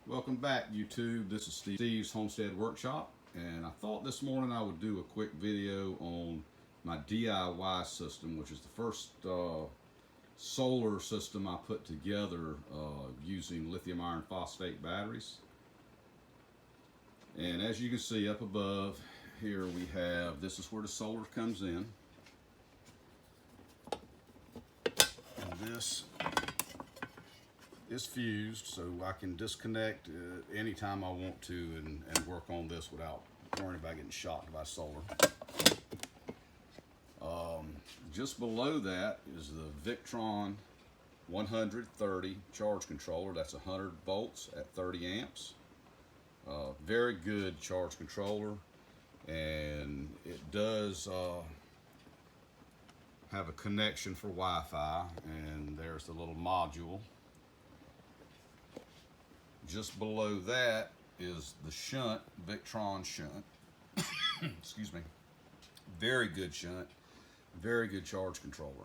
Welcome back, YouTube. This is Steve's Homestead Workshop, and I thought this morning I would do a quick video on my DIY system, which is the first solar system I put together using lithium iron phosphate batteries. And as you can see up above here, we have, this is where the solar comes in, and this is fused, so I can disconnect anytime I want to and work on this without worrying about getting shocked by solar. Just below that is the Victron 130 charge controller. That's 100 volts at 30 amps. Very good charge controller, and it does have a connection for Wi-Fi, and there's the little module. Just below that is the shunt, Victron shunt. Excuse me. Very good shunt, very good charge controller.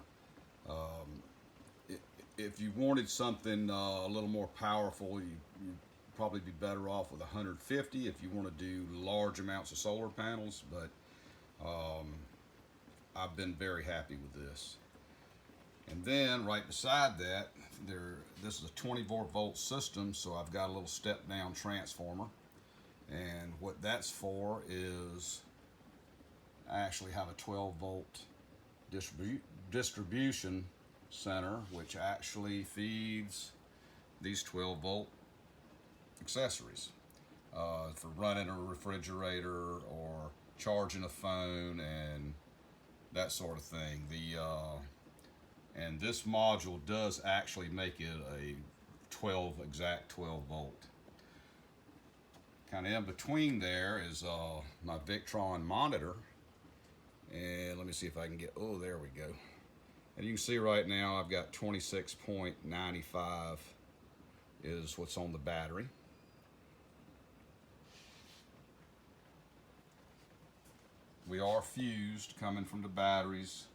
If you wanted something a little more powerful, you'd probably be better off with 150 if you want to do large amounts of solar panels, but I've been very happy with this. And then right beside that, this is a 24-volt system, so I've got a little step-down transformer. And what that's for is I actually have a 12-volt distribution center, which actually feeds these 12-volt accessories for running a refrigerator or charging a phone and that sort of thing. And this module does actually make it a exact 12 volt. Kind of in between there is my Victron monitor. And let me see if I can get, oh, there we go. And you can see right now I've got 26.95 is what's on the battery. We are fused coming from the batteries.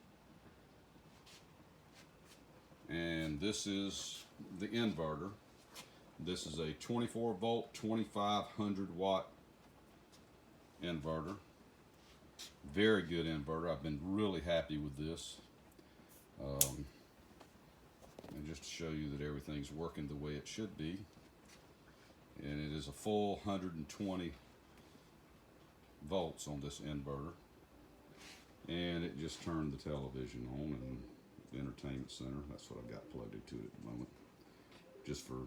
And this is the inverter. This is a 24 volt, 2500 watt inverter. Very good inverter. I've been really happy with this. And just to show you that everything's working the way it should be. And it is a full 120 volts on this inverter. And it just turned the television on and the entertainment center. That's what I've got plugged into it at the moment, just for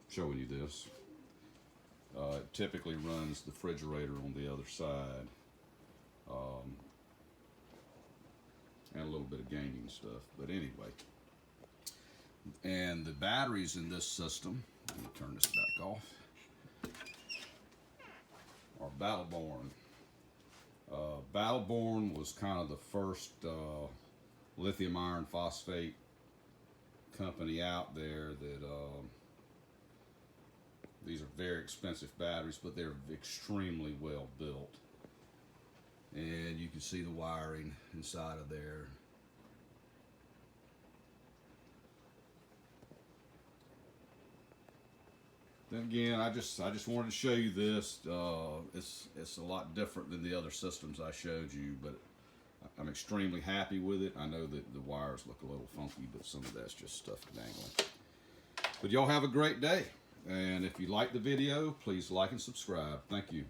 showing you this. It typically runs the refrigerator on the other side, and a little bit of gaming stuff, but anyway. And the batteries in this system, let me turn this back off, are Battleborn. Battleborn was kind of the first lithium iron phosphate company out there that these are very expensive batteries, but they're extremely well built. And you can see the wiring inside of there. Then again, I just wanted to show you this. It's a lot different than the other systems I showed you, but I'm extremely happy with it. I know that the wires look a little funky, but some of that's just stuff dangling. But y'all have a great day. And if you like the video, please like and subscribe. Thank you.